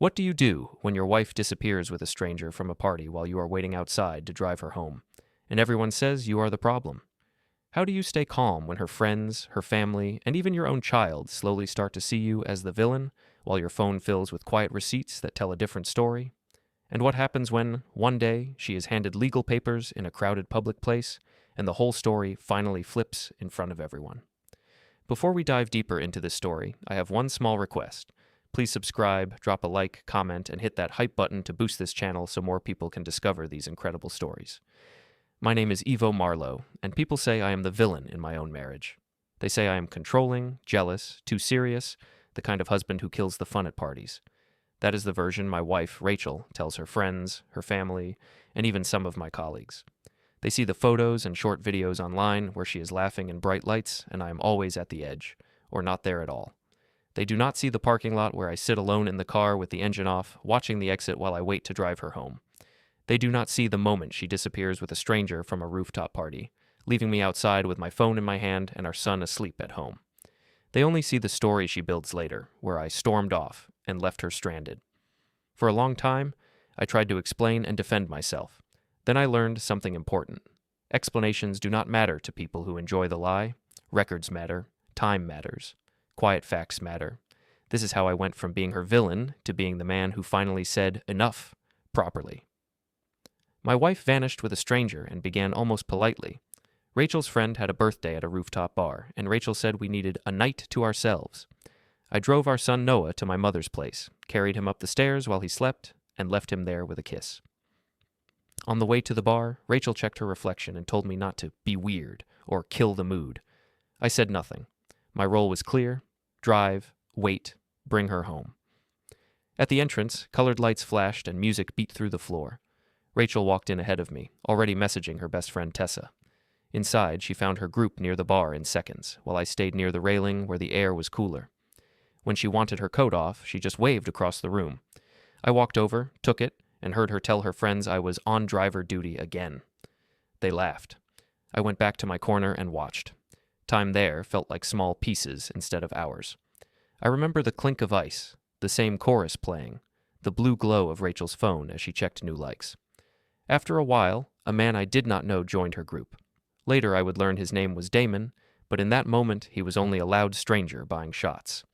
What do you do when your wife disappears with a stranger from a party while you are waiting outside to drive her home, and everyone says you are the problem? How do you stay calm when her friends, her family, and even your own child slowly start to see you as the villain while your phone fills with quiet receipts that tell a different story? And what happens when, one day, she is handed legal papers in a crowded public place and the whole story finally flips in front of everyone? Before we dive deeper into this story, I have one small request. Please subscribe, drop a like, comment, and hit that hype button to boost this channel so more people can discover these incredible stories. My name is Ivo Marlowe, and people say I am the villain in my own marriage. They say I am controlling, jealous, too serious, the kind of husband who kills the fun at parties. That is the version my wife, Rachel, tells her friends, her family, and even some of my colleagues. They see the photos and short videos online where she is laughing in bright lights and I am always at the edge, or not there at all. They do not see the parking lot where I sit alone in the car with the engine off, watching the exit while I wait to drive her home. They do not see the moment she disappears with a stranger from a rooftop party, leaving me outside with my phone in my hand and our son asleep at home. They only see the story she builds later, where I stormed off and left her stranded. For a long time, I tried to explain and defend myself. Then I learned something important. Explanations do not matter to people who enjoy the lie. Records matter. Time matters. Quiet facts matter. This is how I went from being her villain to being the man who finally said enough properly. My wife vanished with a stranger and began almost politely. Rachel's friend had a birthday at a rooftop bar, and Rachel said we needed a night to ourselves. I drove our son Noah to my mother's place, carried him up the stairs while he slept, and left him there with a kiss. On the way to the bar, Rachel checked her reflection and told me not to be weird or kill the mood. I said nothing. My role was clear: drive, wait, bring her home. At the entrance, colored lights flashed and music beat through the floor. Rachel walked in ahead of me, already messaging her best friend Tessa. Inside, she found her group near the bar in seconds, while I stayed near the railing where the air was cooler. When she wanted her coat off, she just waved across the room. I walked over, took it, and heard her tell her friends I was on driver duty again. They laughed. I went back to my corner and watched. Time there felt like small pieces instead of hours. I remember the clink of ice, the same chorus playing, the blue glow of Rachel's phone as she checked new likes. After a while, a man I did not know joined her group. Later I would learn his name was Damon, but in that moment he was only a loud stranger buying shots.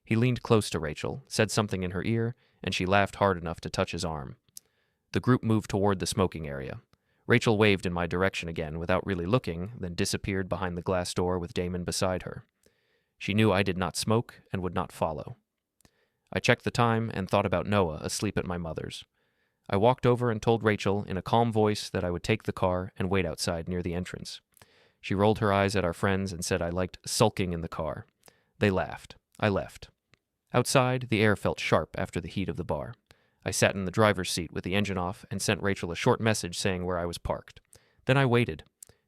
He leaned close to Rachel, said something in her ear, and she laughed hard enough to touch his arm. The group moved toward the smoking area. Rachel waved in my direction again without really looking, then disappeared behind the glass door with Damon beside her. She knew I did not smoke and would not follow. I checked the time and thought about Noah asleep at my mother's. I walked over and told Rachel in a calm voice that I would take the car and wait outside near the entrance. She rolled her eyes at our friends and said I liked sulking in the car. They laughed. I left. Outside, the air felt sharp after the heat of the bar. I sat in the driver's seat with the engine off and sent Rachel a short message saying where I was parked. Then I waited.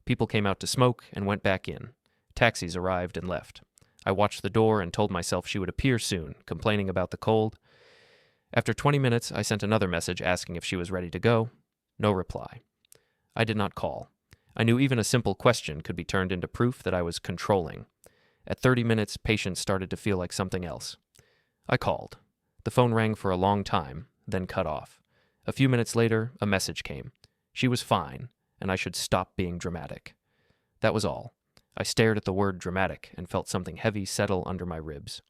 People came out to smoke and went back in. Taxis arrived and left. I watched the door and told myself she would appear soon, complaining about the cold. After 20 minutes, I sent another message asking if she was ready to go. No reply. I did not call. I knew even a simple question could be turned into proof that I was controlling. At 30 minutes, patience started to feel like something else. I called. The phone rang for a long time, then cut off. A few minutes later, a message came. She was fine, and I should stop being dramatic. That was all. I stared at the word dramatic and felt something heavy settle under my ribs.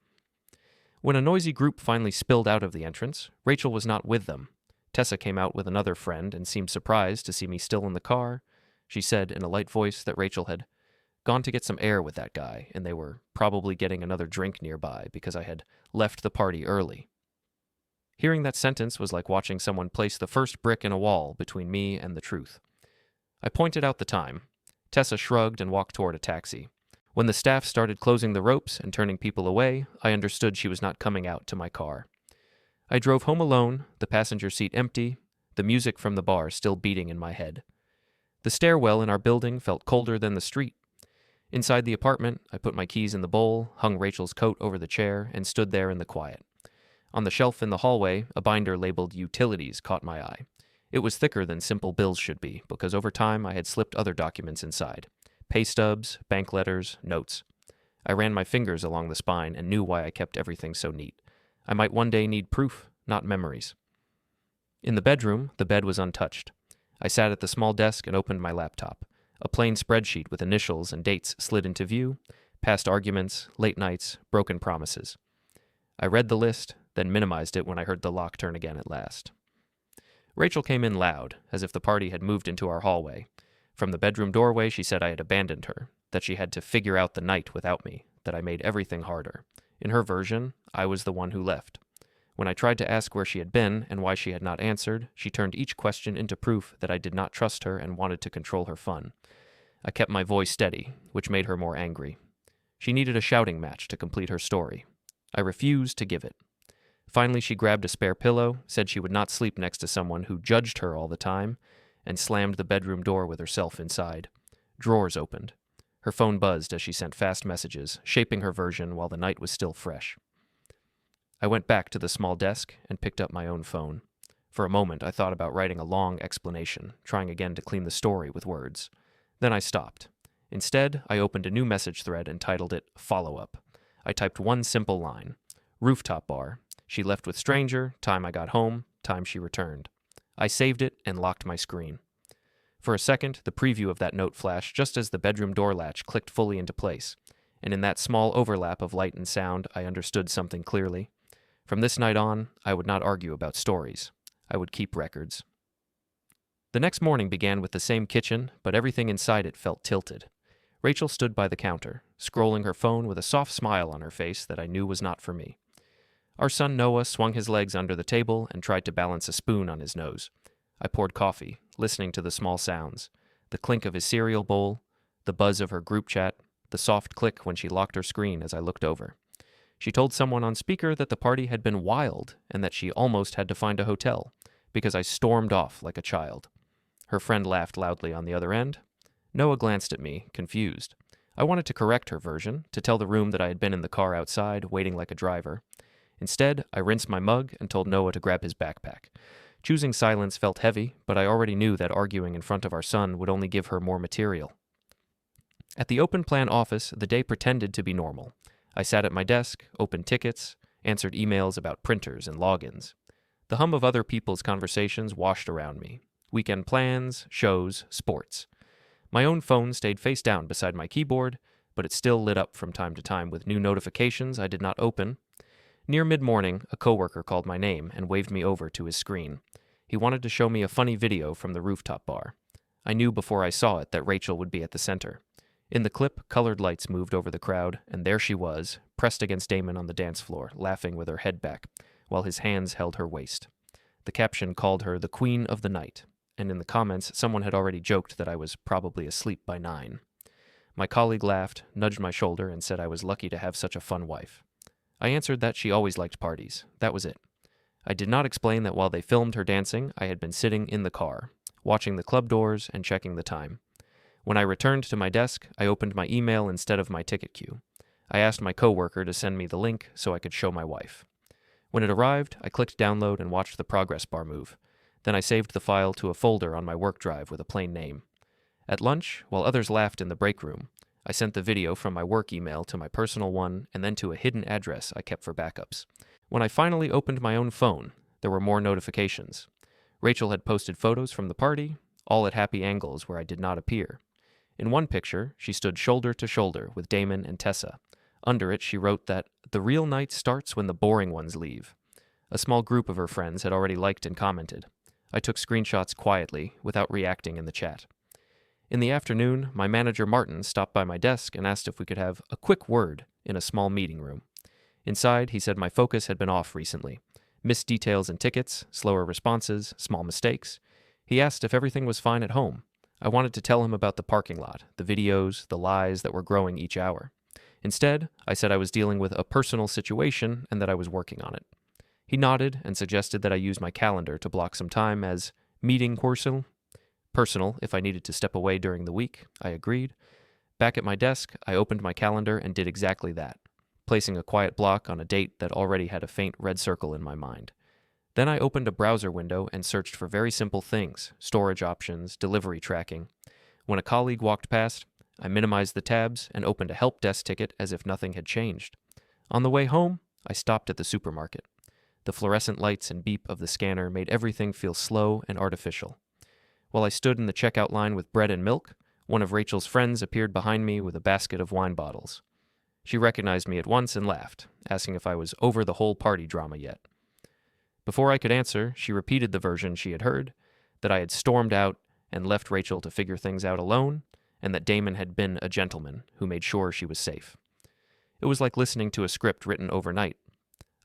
When a noisy group finally spilled out of the entrance, Rachel was not with them. Tessa came out with another friend and seemed surprised to see me still in the car. She said in a light voice that Rachel had gone to get some air with that guy, and they were probably getting another drink nearby because I had left the party early. Hearing that sentence was like watching someone place the first brick in a wall between me and the truth. I pointed out the time. Tessa shrugged and walked toward a taxi. When the staff started closing the ropes and turning people away, I understood she was not coming out to my car. I drove home alone, the passenger seat empty, the music from the bar still beating in my head. The stairwell in our building felt colder than the street. Inside the apartment, I put my keys in the bowl, hung Rachel's coat over the chair, and stood there in the quiet. On the shelf in the hallway, a binder labeled Utilities caught my eye. It was thicker than simple bills should be, because over time I had slipped other documents inside. Pay stubs, bank letters, notes. I ran my fingers along the spine and knew why I kept everything so neat. I might one day need proof, not memories. In the bedroom, the bed was untouched. I sat at the small desk and opened my laptop. A plain spreadsheet with initials and dates slid into view, past arguments, late nights, broken promises. I read the list, then minimized it when I heard the lock turn again at last. Rachel came in loud, as if the party had moved into our hallway. From the bedroom doorway, she said I had abandoned her, that she had to figure out the night without me, that I made everything harder. In her version, I was the one who left. When I tried to ask where she had been and why she had not answered, she turned each question into proof that I did not trust her and wanted to control her fun. I kept my voice steady, which made her more angry. She needed a shouting match to complete her story. I refused to give it. Finally, she grabbed a spare pillow, said she would not sleep next to someone who judged her all the time, and slammed the bedroom door with herself inside. Drawers opened. Her phone buzzed as she sent fast messages, shaping her version while the night was still fresh. I went back to the small desk and picked up my own phone. For a moment, I thought about writing a long explanation, trying again to clean the story with words. Then I stopped. Instead, I opened a new message thread and titled it Follow-Up. I typed one simple line. Rooftop bar. She left with stranger, time I got home, time she returned. I saved it and locked my screen. For a second, the preview of that note flashed just as the bedroom door latch clicked fully into place, and in that small overlap of light and sound, I understood something clearly. From this night on, I would not argue about stories. I would keep records. The next morning began with the same kitchen, but everything inside it felt tilted. Rachel stood by the counter, scrolling her phone with a soft smile on her face that I knew was not for me. Our son Noah swung his legs under the table and tried to balance a spoon on his nose. I poured coffee, listening to the small sounds, the clink of his cereal bowl, the buzz of her group chat, the soft click when she locked her screen as I looked over. She told someone on speaker that the party had been wild and that she almost had to find a hotel, because I stormed off like a child. Her friend laughed loudly on the other end. Noah glanced at me, confused. I wanted to correct her version, to tell the room that I had been in the car outside, waiting like a driver. Instead, I rinsed my mug and told Noah to grab his backpack. Choosing silence felt heavy, but I already knew that arguing in front of our son would only give her more material. At the open plan office, the day pretended to be normal. I sat at my desk, opened tickets, answered emails about printers and logins. The hum of other people's conversations washed around me. Weekend plans, shows, sports. My own phone stayed face down beside my keyboard, but it still lit up from time to time with new notifications I did not open. Near mid-morning, a coworker called my name and waved me over to his screen. He wanted to show me a funny video from the rooftop bar. I knew before I saw it that Rachel would be at the center. In the clip, colored lights moved over the crowd, and there she was, pressed against Damon on the dance floor, laughing with her head back, while his hands held her waist. The caption called her the Queen of the Night, and in the comments, someone had already joked that I was probably asleep by 9. My colleague laughed, nudged my shoulder, and said I was lucky to have such a fun wife. I answered that she always liked parties. That was it. I did not explain that while they filmed her dancing, I had been sitting in the car, watching the club doors and checking the time. When I returned to my desk, I opened my email instead of my ticket queue. I asked my coworker to send me the link so I could show my wife. When it arrived, I clicked download and watched the progress bar move. Then I saved the file to a folder on my work drive with a plain name. At lunch, while others laughed in the break room, I sent the video from my work email to my personal one and then to a hidden address I kept for backups. When I finally opened my own phone, there were more notifications. Rachel had posted photos from the party, all at happy angles where I did not appear. In one picture, she stood shoulder to shoulder with Damon and Tessa. Under it, she wrote that the real night starts when the boring ones leave. A small group of her friends had already liked and commented. I took screenshots quietly, without reacting in the chat. In the afternoon, my manager Martin stopped by my desk and asked if we could have a quick word in a small meeting room. Inside, he said my focus had been off recently. Missed details in tickets, slower responses, small mistakes. He asked if everything was fine at home. I wanted to tell him about the parking lot, the videos, the lies that were growing each hour. Instead, I said I was dealing with a personal situation and that I was working on it. He nodded and suggested that I use my calendar to block some time as meeting personal if I needed to step away during the week. I agreed. Back at my desk, I opened my calendar and did exactly that, placing a quiet block on a date that already had a faint red circle in my mind. Then I opened a browser window and searched for very simple things, storage options, delivery tracking. When a colleague walked past, I minimized the tabs and opened a help desk ticket as if nothing had changed. On the way home, I stopped at the supermarket. The fluorescent lights and beep of the scanner made everything feel slow and artificial. While I stood in the checkout line with bread and milk, one of Rachel's friends appeared behind me with a basket of wine bottles. She recognized me at once and laughed, asking if I was over the whole party drama yet. Before I could answer, she repeated the version she had heard, that I had stormed out and left Rachel to figure things out alone, and that Damon had been a gentleman who made sure she was safe. It was like listening to a script written overnight.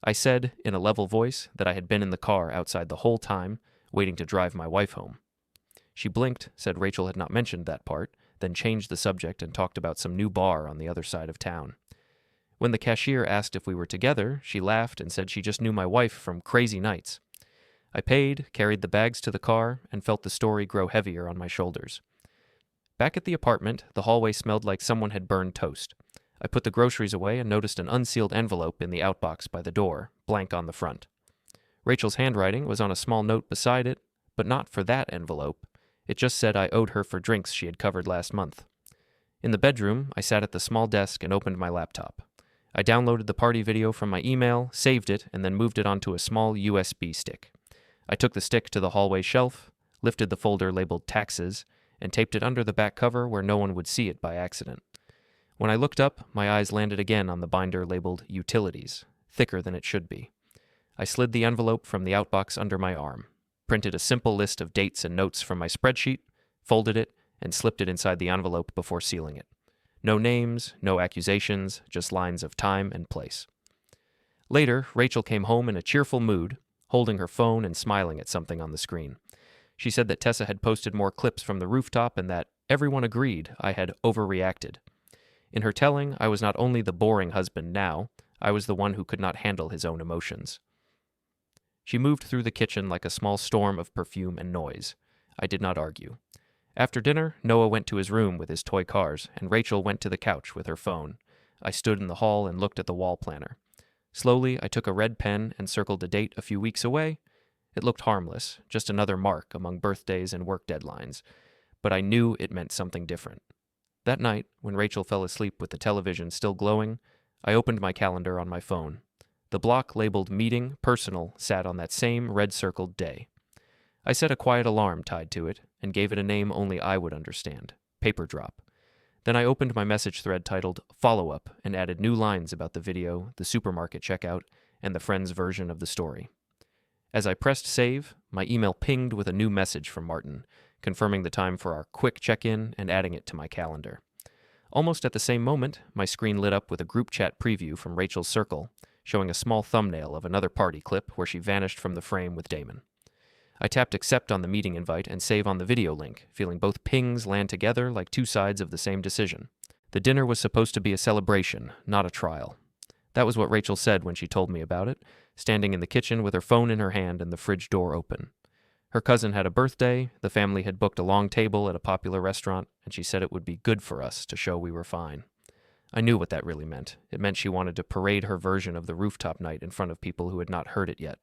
I said, in a level voice, that I had been in the car outside the whole time, waiting to drive my wife home. She blinked, said Rachel had not mentioned that part, then changed the subject and talked about some new bar on the other side of town. When the cashier asked if we were together, she laughed and said she just knew my wife from crazy nights. I paid, carried the bags to the car, and felt the story grow heavier on my shoulders. Back at the apartment, the hallway smelled like someone had burned toast. I put the groceries away and noticed an unsealed envelope in the outbox by the door, blank on the front. Rachel's handwriting was on a small note beside it, but not for that envelope. It just said I owed her for drinks she had covered last month. In the bedroom, I sat at the small desk and opened my laptop. I downloaded the party video from my email, saved it, and then moved it onto a small USB stick. I took the stick to the hallway shelf, lifted the folder labeled Taxes, and taped it under the back cover where no one would see it by accident. When I looked up, my eyes landed again on the binder labeled Utilities, thicker than it should be. I slid the envelope from the outbox under my arm, printed a simple list of dates and notes from my spreadsheet, folded it, and slipped it inside the envelope before sealing it. No names, no accusations, just lines of time and place. Later, Rachel came home in a cheerful mood, holding her phone and smiling at something on the screen. She said that Tessa had posted more clips from the rooftop and that everyone agreed I had overreacted. In her telling, I was not only the boring husband now, I was the one who could not handle his own emotions. She moved through the kitchen like a small storm of perfume and noise. I did not argue. After dinner, Noah went to his room with his toy cars, and Rachel went to the couch with her phone. I stood in the hall and looked at the wall planner. Slowly, I took a red pen and circled a date a few weeks away. It looked harmless, just another mark among birthdays and work deadlines, but I knew it meant something different. That night, when Rachel fell asleep with the television still glowing, I opened my calendar on my phone. The block labeled Meeting Personal sat on that same red-circled day. I set a quiet alarm tied to it and gave it a name only I would understand, Paper Drop. Then I opened my message thread titled Follow-Up and added new lines about the video, the supermarket checkout, and the friend's version of the story. As I pressed save, my email pinged with a new message from Martin, confirming the time for our quick check-in and adding it to my calendar. Almost at the same moment, my screen lit up with a group chat preview from Rachel's circle, showing a small thumbnail of another party clip where she vanished from the frame with Damon. I tapped accept on the meeting invite and save on the video link, feeling both pings land together like two sides of the same decision. The dinner was supposed to be a celebration, not a trial. That was what Rachel said when she told me about it, standing in the kitchen with her phone in her hand and the fridge door open. Her cousin had a birthday, the family had booked a long table at a popular restaurant, and she said it would be good for us to show we were fine. I knew what that really meant. It meant she wanted to parade her version of the rooftop night in front of people who had not heard it yet.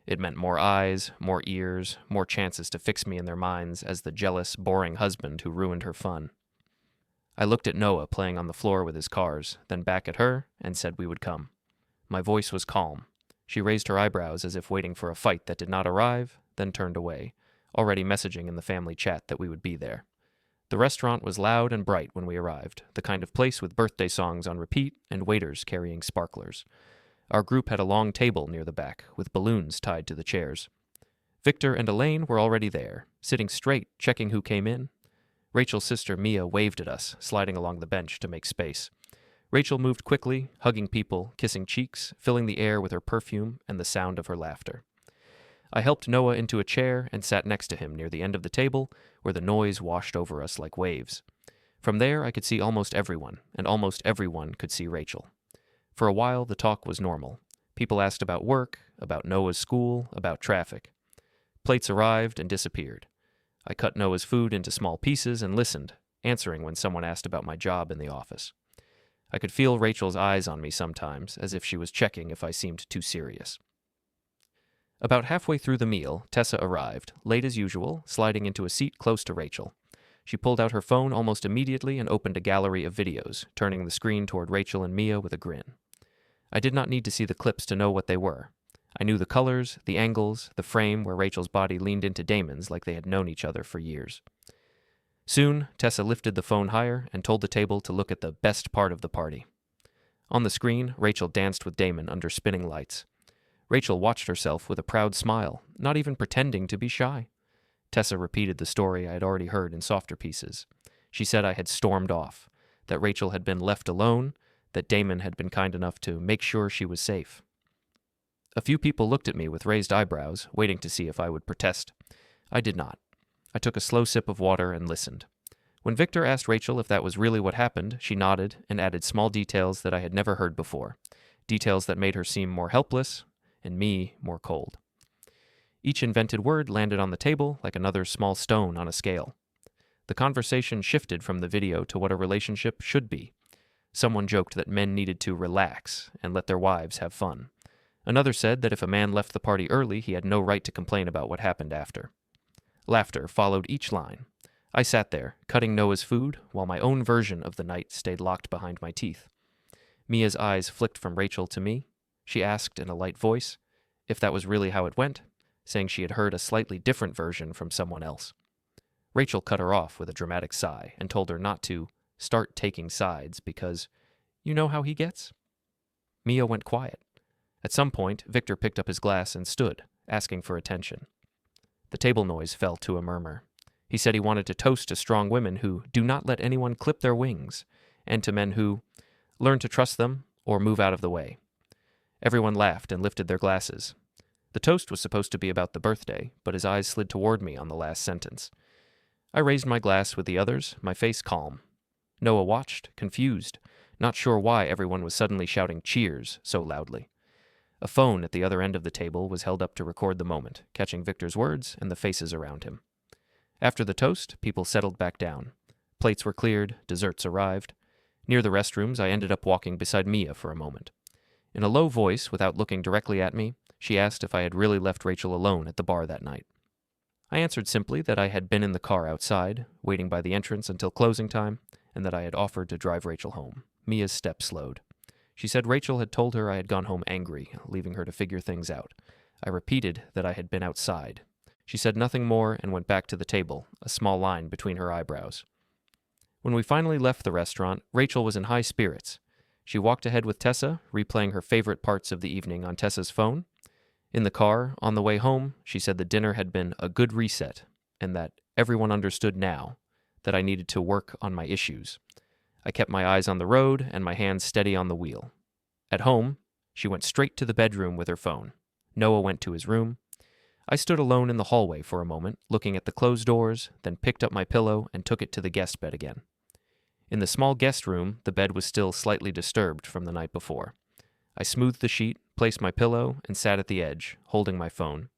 It meant more eyes, more ears, more chances to fix me in their minds as the jealous, boring husband who ruined her fun. I looked at Noah playing on the floor with his cars, then back at her, and said we would come. My voice was calm. She raised her eyebrows as if waiting for a fight that did not arrive, then turned away, already messaging in the family chat that we would be there. The restaurant was loud and bright when we arrived, the kind of place with birthday songs on repeat and waiters carrying sparklers. Our group had a long table near the back, with balloons tied to the chairs. Victor and Elaine were already there, sitting straight, checking who came in. Rachel's sister Mia waved at us, sliding along the bench to make space. Rachel moved quickly, hugging people, kissing cheeks, filling the air with her perfume and the sound of her laughter. I helped Noah into a chair and sat next to him near the end of the table, where the noise washed over us like waves. From there, I could see almost everyone, and almost everyone could see Rachel. For a while, the talk was normal. People asked about work, about Noah's school, about traffic. Plates arrived and disappeared. I cut Noah's food into small pieces and listened, answering when someone asked about my job in the office. I could feel Rachel's eyes on me sometimes, as if she was checking if I seemed too serious. About halfway through the meal, Tessa arrived, late as usual, sliding into a seat close to Rachel. She pulled out her phone almost immediately and opened a gallery of videos, turning the screen toward Rachel and Mia with a grin. I did not need to see the clips to know what they were. I knew the colors, the angles, the frame where Rachel's body leaned into Damon's like they had known each other for years. Soon, Tessa lifted the phone higher and told the table to look at the best part of the party. On the screen, Rachel danced with Damon under spinning lights. Rachel watched herself with a proud smile, not even pretending to be shy. Tessa repeated the story I had already heard in softer pieces. She said I had stormed off, that Rachel had been left alone, that Damon had been kind enough to make sure she was safe. A few people looked at me with raised eyebrows, waiting to see if I would protest. I did not. I took a slow sip of water and listened. When Victor asked Rachel if that was really what happened, she nodded and added small details that I had never heard before, details that made her seem more helpless and me more cold. Each invented word landed on the table like another small stone on a scale. The conversation shifted from the video to what a relationship should be. Someone joked that men needed to relax and let their wives have fun. Another said that if a man left the party early, he had no right to complain about what happened after. Laughter followed each line. I sat there, cutting Noah's food, while my own version of the night stayed locked behind my teeth. Mia's eyes flicked from Rachel to me. She asked in a light voice if that was really how it went, saying she had heard a slightly different version from someone else. Rachel cut her off with a dramatic sigh and told her not to start taking sides because you know how he gets? Mia went quiet. At some point, Victor picked up his glass and stood, asking for attention. The table noise fell to a murmur. He said he wanted to toast to strong women who do not let anyone clip their wings, and to men who learn to trust them or move out of the way. Everyone laughed and lifted their glasses. The toast was supposed to be about the birthday, but his eyes slid toward me on the last sentence. I raised my glass with the others, my face calm. Noah watched, confused, not sure why everyone was suddenly shouting cheers so loudly. A phone at the other end of the table was held up to record the moment, catching Victor's words and the faces around him. After the toast, people settled back down. Plates were cleared, desserts arrived. Near the restrooms, I ended up walking beside Mia for a moment. In a low voice, without looking directly at me, she asked if I had really left Rachel alone at the bar that night. I answered simply that I had been in the car outside, waiting by the entrance until closing time, and that I had offered to drive Rachel home. Mia's step slowed. She said Rachel had told her I had gone home angry, leaving her to figure things out. I repeated that I had been outside. She said nothing more and went back to the table, a small line between her eyebrows. When we finally left the restaurant, Rachel was in high spirits. She walked ahead with Tessa, replaying her favorite parts of the evening on Tessa's phone. In the car, on the way home, she said the dinner had been a good reset, and that everyone understood now that I needed to work on my issues. I kept my eyes on the road and my hands steady on the wheel. At home, she went straight to the bedroom with her phone. Noah went to his room. I stood alone in the hallway for a moment, looking at the closed doors, then picked up my pillow and took it to the guest bed again. In the small guest room, the bed was still slightly disturbed from the night before. I smoothed the sheet, placed my pillow, and sat at the edge, holding my phone.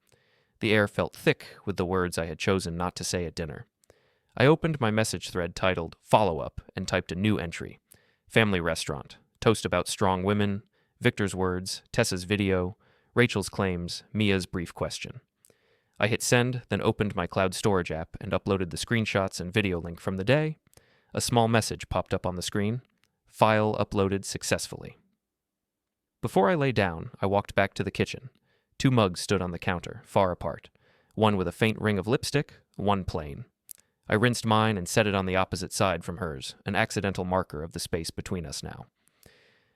The air felt thick with the words I had chosen not to say at dinner. I opened my message thread titled Follow-Up and typed a new entry. Family restaurant, toast about strong women, Victor's words, Tessa's video, Rachel's claims, Mia's brief question. I hit send, then opened my cloud storage app and uploaded the screenshots and video link from the day. A small message popped up on the screen. File uploaded successfully. Before I lay down, I walked back to the kitchen. 2 mugs stood on the counter, far apart. One with a faint ring of lipstick, one plain. I rinsed mine and set it on the opposite side from hers, an accidental marker of the space between us now.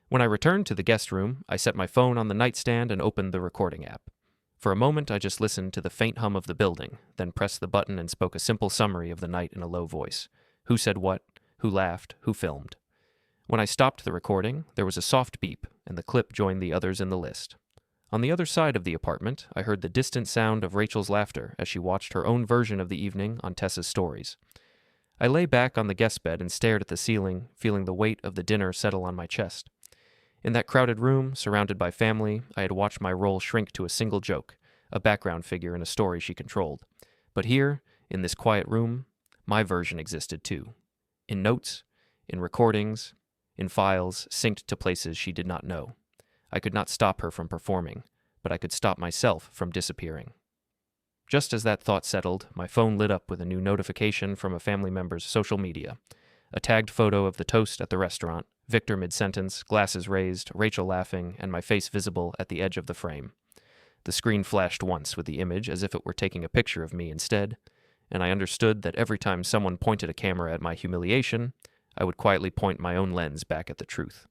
When I returned to the guest room, I set my phone on the nightstand and opened the recording app. For a moment, I just listened to the faint hum of the building, then pressed the button and spoke a simple summary of the night in a low voice. Who said what, who laughed, who filmed. When I stopped the recording, there was a soft beep, and the clip joined the others in the list. On the other side of the apartment, I heard the distant sound of Rachel's laughter as she watched her own version of the evening on Tessa's stories. I lay back on the guest bed and stared at the ceiling, feeling the weight of the dinner settle on my chest. In that crowded room, surrounded by family, I had watched my role shrink to a single joke, a background figure in a story she controlled. But here, in this quiet room, my version existed too. In notes, in recordings, in files synced to places she did not know. I could not stop her from performing, but I could stop myself from disappearing. Just as that thought settled, my phone lit up with a new notification from a family member's social media. A tagged photo of the toast at the restaurant, Victor mid-sentence, glasses raised, Rachel laughing, and my face visible at the edge of the frame. The screen flashed once with the image as if it were taking a picture of me instead, and I understood that every time someone pointed a camera at my humiliation, I would quietly point my own lens back at the truth.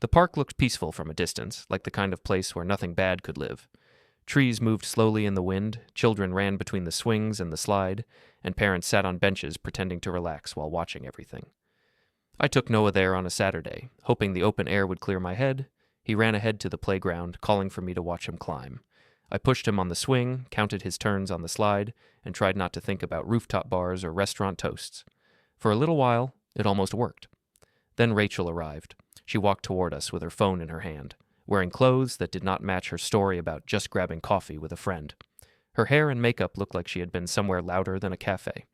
The park looked peaceful from a distance, like the kind of place where nothing bad could live. Trees moved slowly in the wind, children ran between the swings and the slide, and parents sat on benches pretending to relax while watching everything. I took Noah there on a Saturday, hoping the open air would clear my head. He ran ahead to the playground, calling for me to watch him climb. I pushed him on the swing, counted his turns on the slide, and tried not to think about rooftop bars or restaurant toasts. For a little while, it almost worked. Then Rachel arrived. She walked toward us with her phone in her hand, wearing clothes that did not match her story about just grabbing coffee with a friend. Her hair and makeup looked like she had been somewhere louder than a cafe.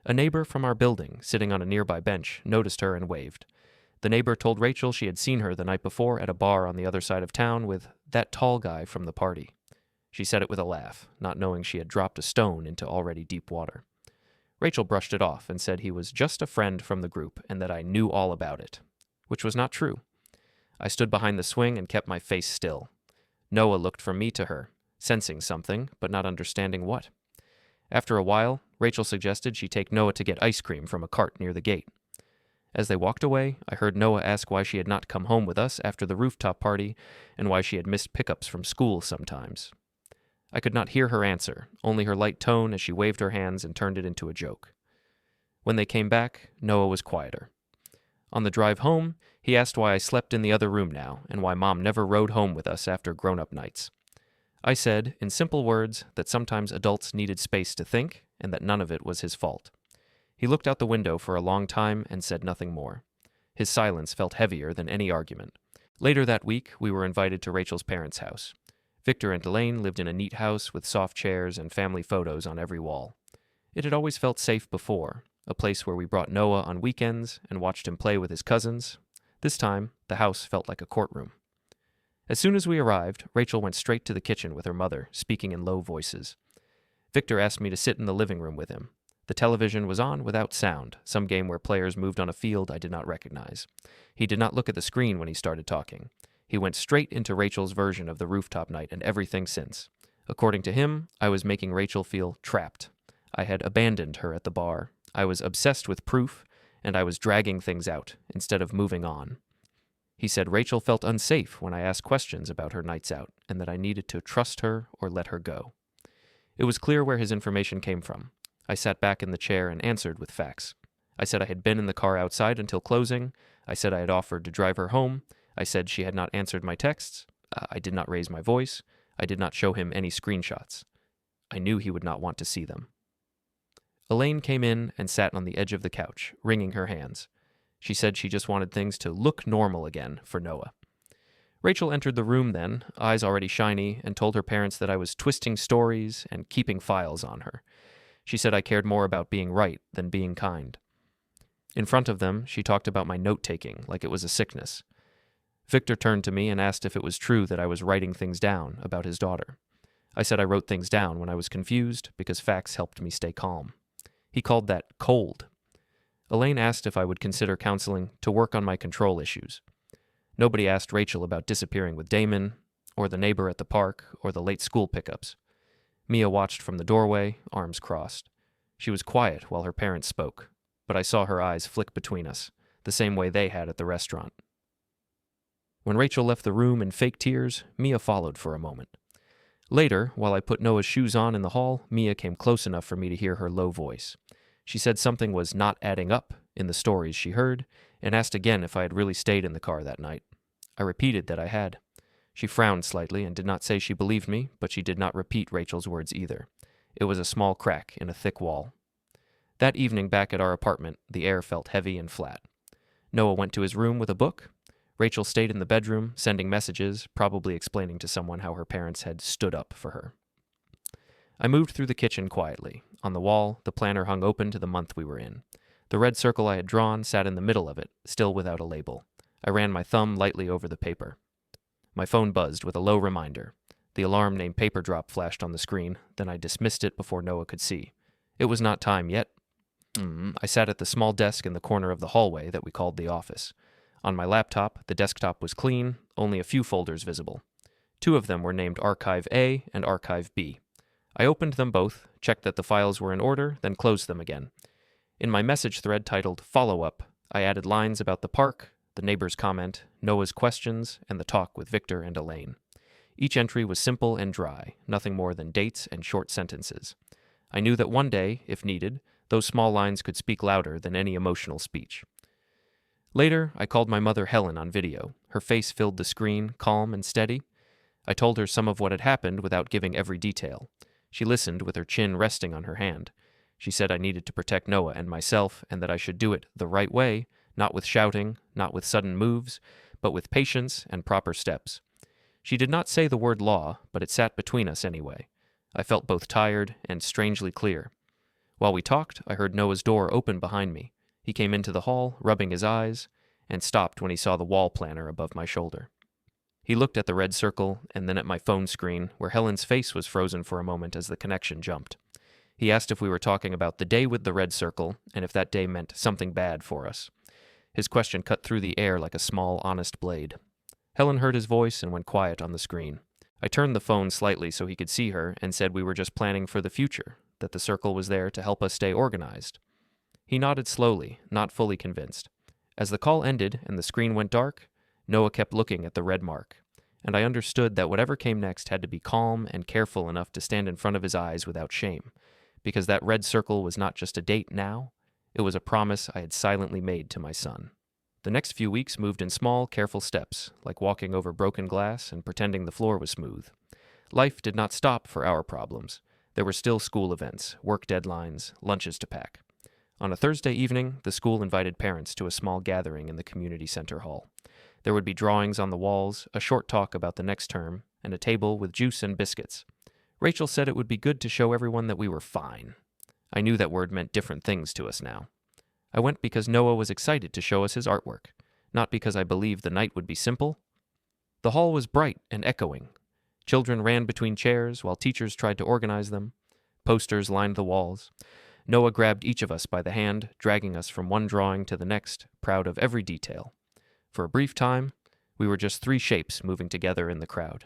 A neighbor from our building, sitting on a nearby bench, noticed her and waved. The neighbor told Rachel she had seen her the night before at a bar on the other side of town with that tall guy from the party. She said it with a laugh, not knowing she had dropped a stone into already deep water. Rachel brushed it off and said he was just a friend from the group and that I knew all about it, which was not true. I stood behind the swing and kept my face still. Noah looked from me to her, sensing something, but not understanding what. After a while, Rachel suggested she take Noah to get ice cream from a cart near the gate. As they walked away, I heard Noah ask why she had not come home with us after the rooftop party and why she had missed pickups from school sometimes. I could not hear her answer, only her light tone as she waved her hands and turned it into a joke. When they came back, Noah was quieter. On the drive home, he asked why I slept in the other room now and why Mom never rode home with us after grown-up nights. I said, in simple words, that sometimes adults needed space to think and that none of it was his fault. He looked out the window for a long time and said nothing more. His silence felt heavier than any argument. Later that week, we were invited to Rachel's parents' house. Victor and Elaine lived in a neat house with soft chairs and family photos on every wall. It had always felt safe before, a place where we brought Noah on weekends and watched him play with his cousins. This time, the house felt like a courtroom. As soon as we arrived, Rachel went straight to the kitchen with her mother, speaking in low voices. Victor asked me to sit in the living room with him. The television was on without sound, some game where players moved on a field I did not recognize. He did not look at the screen when he started talking. He went straight into Rachel's version of the rooftop night and everything since. According to him, I was making Rachel feel trapped. I had abandoned her at the bar. I was obsessed with proof, and I was dragging things out instead of moving on. He said Rachel felt unsafe when I asked questions about her nights out, and that I needed to trust her or let her go. It was clear where his information came from. I sat back in the chair and answered with facts. I said I had been in the car outside until closing. I said I had offered to drive her home. I said she had not answered my texts. I did not raise my voice. I did not show him any screenshots. I knew he would not want to see them. Elaine came in and sat on the edge of the couch, wringing her hands. She said she just wanted things to look normal again for Noah. Rachel entered the room then, eyes already shiny, and told her parents that I was twisting stories and keeping files on her. She said I cared more about being right than being kind. In front of them, she talked about my note-taking like it was a sickness. Victor turned to me and asked if it was true that I was writing things down about his daughter. I said I wrote things down when I was confused because facts helped me stay calm. He called that cold. Elaine asked if I would consider counseling to work on my control issues. Nobody asked Rachel about disappearing with Damon, or the neighbor at the park, or the late school pickups. Mia watched from the doorway, arms crossed. She was quiet while her parents spoke, but I saw her eyes flick between us, the same way they had at the restaurant. When Rachel left the room in fake tears, Mia followed for a moment. Later, while I put Noah's shoes on in the hall, Mia came close enough for me to hear her low voice. She said something was not adding up in the stories she heard, and asked again if I had really stayed in the car that night. I repeated that I had. She frowned slightly and did not say she believed me, but she did not repeat Rachel's words either. It was a small crack in a thick wall. That evening back at our apartment, the air felt heavy and flat. Noah went to his room with a book. Rachel stayed in the bedroom, sending messages, probably explaining to someone how her parents had stood up for her. I moved through the kitchen quietly. On the wall, the planner hung open to the month we were in. The red circle I had drawn sat in the middle of it, still without a label. I ran my thumb lightly over the paper. My phone buzzed with a low reminder. The alarm named Paper Drop flashed on the screen, then I dismissed it before Noah could see. It was not time yet. I sat at the small desk in the corner of the hallway that we called the office. On my laptop, the desktop was clean, only a few folders visible. Two of them were named Archive A and Archive B. I opened them both, checked that the files were in order, then closed them again. In my message thread titled Follow Up, I added lines about the park, the neighbor's comment, Noah's questions, and the talk with Victor and Elaine. Each entry was simple and dry, nothing more than dates and short sentences. I knew that one day, if needed, those small lines could speak louder than any emotional speech. Later, I called my mother Helen on video. Her face filled the screen, calm and steady. I told her some of what had happened without giving every detail. She listened with her chin resting on her hand. She said I needed to protect Noah and myself, and that I should do it the right way, not with shouting, not with sudden moves, but with patience and proper steps. She did not say the word law, but it sat between us anyway. I felt both tired and strangely clear. While we talked, I heard Noah's door open behind me. He came into the hall, rubbing his eyes, and stopped when he saw the wall planner above my shoulder. He looked at the red circle and then at my phone screen, where Helen's face was frozen for a moment as the connection jumped. He asked if we were talking about the day with the red circle, and if that day meant something bad for us. His question cut through the air like a small, honest blade. Helen heard his voice and went quiet on the screen. I turned the phone slightly so he could see her and said we were just planning for the future, that the circle was there to help us stay organized. He nodded slowly, not fully convinced. As the call ended and the screen went dark, Noah kept looking at the red mark, and I understood that whatever came next had to be calm and careful enough to stand in front of his eyes without shame, because that red circle was not just a date now, it was a promise I had silently made to my son. The next few weeks moved in small, careful steps, like walking over broken glass and pretending the floor was smooth. Life did not stop for our problems. There were still school events, work deadlines, lunches to pack. On a Thursday evening, the school invited parents to a small gathering in the community center hall. There would be drawings on the walls, a short talk about the next term, and a table with juice and biscuits. Rachel said it would be good to show everyone that we were fine. I knew that word meant different things to us now. I went because Noah was excited to show us his artwork, not because I believed the night would be simple. The hall was bright and echoing. Children ran between chairs while teachers tried to organize them. Posters lined the walls. Noah grabbed each of us by the hand, dragging us from one drawing to the next, proud of every detail. For a brief time, we were just three shapes moving together in the crowd.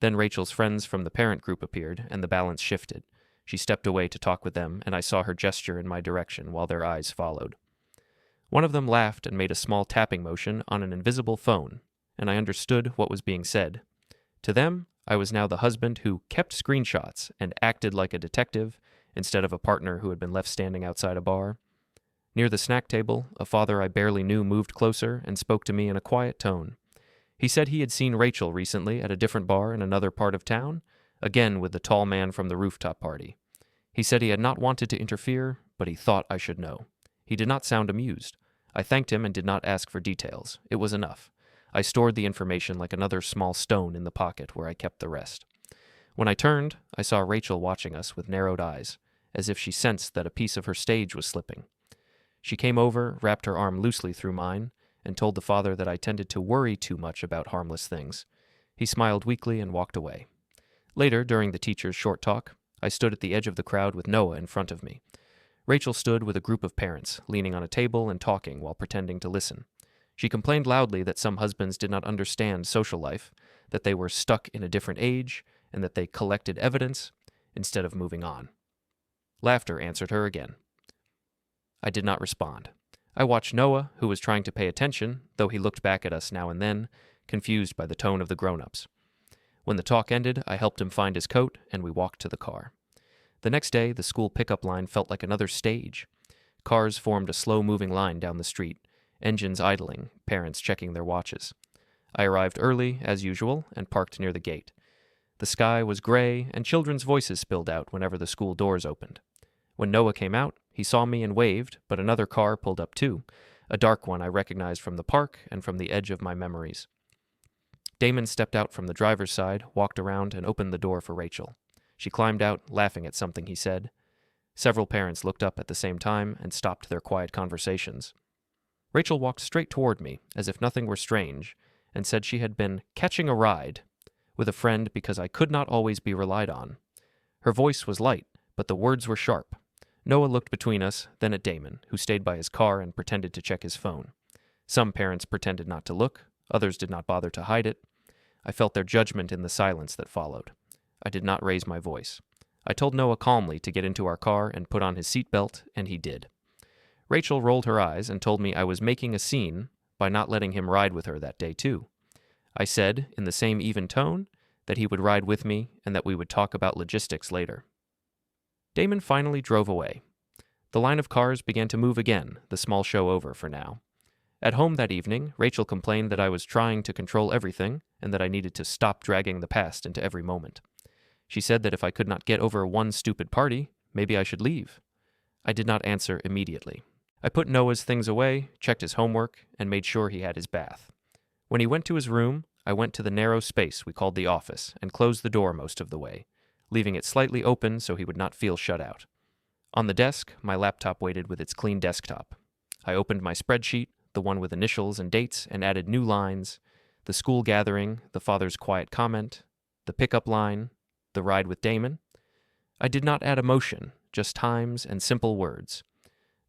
Then Rachel's friends from the parent group appeared, and the balance shifted. She stepped away to talk with them, and I saw her gesture in my direction while their eyes followed. One of them laughed and made a small tapping motion on an invisible phone, and I understood what was being said. To them, I was now the husband who kept screenshots and acted like a detective instead of a partner who had been left standing outside a bar. Near the snack table, a father I barely knew moved closer and spoke to me in a quiet tone. He said he had seen Rachel recently at a different bar in another part of town, again with the tall man from the rooftop party. He said he had not wanted to interfere, but he thought I should know. He did not sound amused. I thanked him and did not ask for details. It was enough. I stored the information like another small stone in the pocket where I kept the rest. When I turned, I saw Rachel watching us with narrowed eyes, as if she sensed that a piece of her stage was slipping. She came over, wrapped her arm loosely through mine, and told the father that I tended to worry too much about harmless things. He smiled weakly and walked away. Later, during the teacher's short talk, I stood at the edge of the crowd with Noah in front of me. Rachel stood with a group of parents, leaning on a table and talking while pretending to listen. She complained loudly that some husbands did not understand social life, that they were stuck in a different age, and that they collected evidence instead of moving on. Laughter answered her again. I did not respond. I watched Noah, who was trying to pay attention, though he looked back at us now and then, confused by the tone of the grown-ups. When the talk ended, I helped him find his coat, and we walked to the car. The next day, the school pickup line felt like another stage. Cars formed a slow-moving line down the street, engines idling, parents checking their watches. I arrived early, as usual, and parked near the gate. The sky was gray, and children's voices spilled out whenever the school doors opened. When Noah came out, he saw me and waved, but another car pulled up too, a dark one I recognized from the park and from the edge of my memories. Damon stepped out from the driver's side, walked around, and opened the door for Rachel. She climbed out, laughing at something he said. Several parents looked up at the same time and stopped their quiet conversations. Rachel walked straight toward me, as if nothing were strange, and said she had been catching a ride with a friend because I could not always be relied on. Her voice was light, but the words were sharp. Noah looked between us, then at Damon, who stayed by his car and pretended to check his phone. Some parents pretended not to look, others did not bother to hide it. I felt their judgment in the silence that followed. I did not raise my voice. I told Noah calmly to get into our car and put on his seatbelt, and he did. Rachel rolled her eyes and told me I was making a scene by not letting him ride with her that day too. I said, in the same even tone, that he would ride with me and that we would talk about logistics later. Damon finally drove away. The line of cars began to move again, the small show over for now. At home that evening, Rachel complained that I was trying to control everything and that I needed to stop dragging the past into every moment. She said that if I could not get over one stupid party, maybe I should leave. I did not answer immediately. I put Noah's things away, checked his homework, and made sure he had his bath. When he went to his room, I went to the narrow space we called the office and closed the door most of the way, leaving it slightly open so he would not feel shut out. On the desk, my laptop waited with its clean desktop. I opened my spreadsheet, the one with initials and dates, and added new lines: the school gathering, the father's quiet comment, the pickup line, the ride with Damon. I did not add emotion, just times and simple words.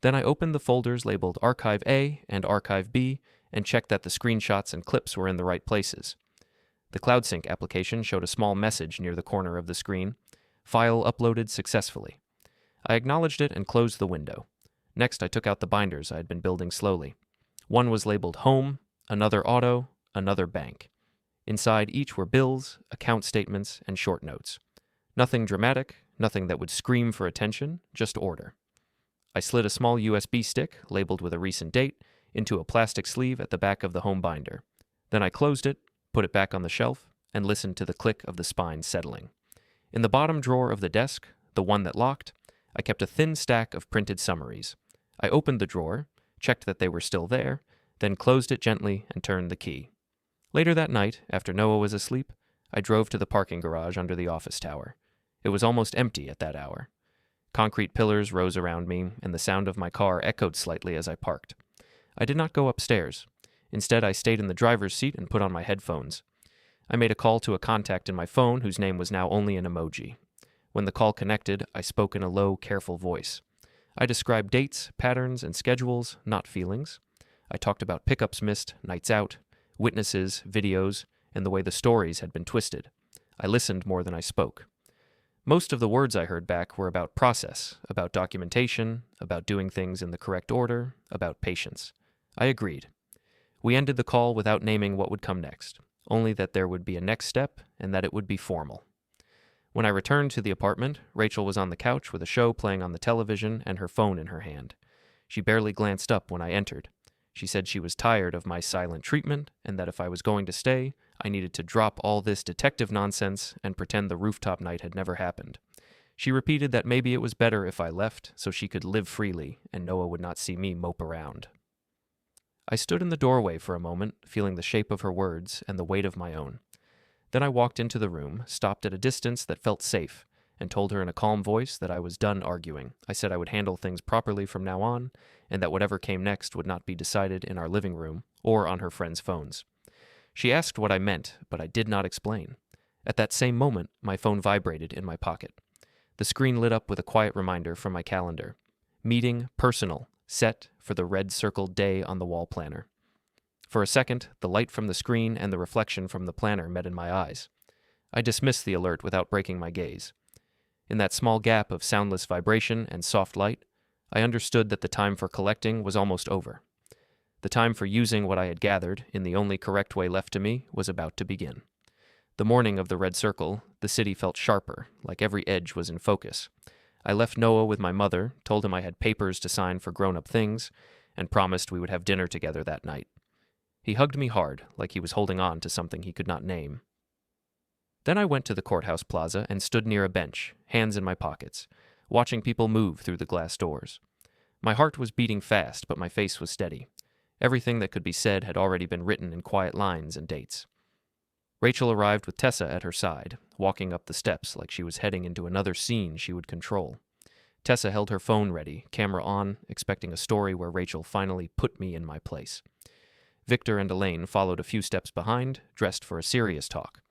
Then I opened the folders labeled Archive A and Archive B and checked that the screenshots and clips were in the right places. The CloudSync application showed a small message near the corner of the screen: file uploaded successfully. I acknowledged it and closed the window. Next, I took out the binders I had been building slowly. One was labeled Home, another Auto, another Bank. Inside each were bills, account statements, and short notes. Nothing dramatic, nothing that would scream for attention, just order. I slid a small USB stick, labeled with a recent date, into a plastic sleeve at the back of the home binder. Then I closed it, put it back on the shelf, and listened to the click of the spine settling. In the bottom drawer of the desk, the one that locked, I kept a thin stack of printed summaries. I opened the drawer, checked that they were still there, then closed it gently and turned the key. Later that night, after Noah was asleep, I drove to the parking garage under the office tower. It was almost empty at that hour. Concrete pillars rose around me, and the sound of my car echoed slightly as I parked. I did not go upstairs. Instead, I stayed in the driver's seat and put on my headphones. I made a call to a contact in my phone whose name was now only an emoji. When the call connected, I spoke in a low, careful voice. I described dates, patterns, and schedules, not feelings. I talked about pickups missed, nights out, witnesses, videos, and the way the stories had been twisted. I listened more than I spoke. Most of the words I heard back were about process, about documentation, about doing things in the correct order, about patience. I agreed. We ended the call without naming what would come next, only that there would be a next step and that it would be formal. When I returned to the apartment, Rachel was on the couch with a show playing on the television and her phone in her hand. She barely glanced up when I entered. She said she was tired of my silent treatment and that if I was going to stay, I needed to drop all this detective nonsense and pretend the rooftop night had never happened. She repeated that maybe it was better if I left so she could live freely and Noah would not see me mope around. I stood in the doorway for a moment, feeling the shape of her words and the weight of my own. Then I walked into the room, stopped at a distance that felt safe, and told her in a calm voice that I was done arguing. I said I would handle things properly from now on, and that whatever came next would not be decided in our living room or on her friends' phones. She asked what I meant, but I did not explain. At that same moment, my phone vibrated in my pocket. The screen lit up with a quiet reminder from my calendar. Meeting personal, set for the red-circled day on the wall planner. For a second, the light from the screen and the reflection from the planner met in my eyes. I dismissed the alert without breaking my gaze. In that small gap of soundless vibration and soft light, I understood that the time for collecting was almost over. The time for using what I had gathered, in the only correct way left to me, was about to begin. The morning of the red circle, the city felt sharper, like every edge was in focus. I left Noah with my mother, told him I had papers to sign for grown-up things, and promised we would have dinner together that night. He hugged me hard, like he was holding on to something he could not name. Then I went to the courthouse plaza and stood near a bench, hands in my pockets, watching people move through the glass doors. My heart was beating fast, but my face was steady. Everything that could be said had already been written in quiet lines and dates. Rachel arrived with Tessa at her side, walking up the steps like she was heading into another scene she would control. Tessa held her phone ready, camera on, expecting a story where Rachel finally put me in my place. Victor and Elaine followed a few steps behind, dressed for a serious talk.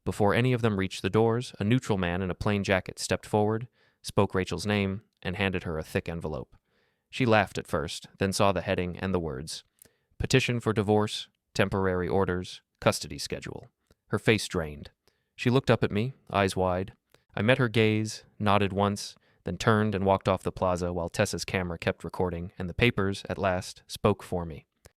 Before any of them reached the doors, a neutral man in a plain jacket stepped forward, spoke Rachel's name, and handed her a thick envelope. She laughed at first, then saw the heading and the words: Petition for divorce, temporary orders, custody schedule. her face drained. She looked up at me, eyes wide. I met her gaze, nodded once, then turned and walked off the plaza while Tessa's camera kept recording, and the papers, at last, spoke for me.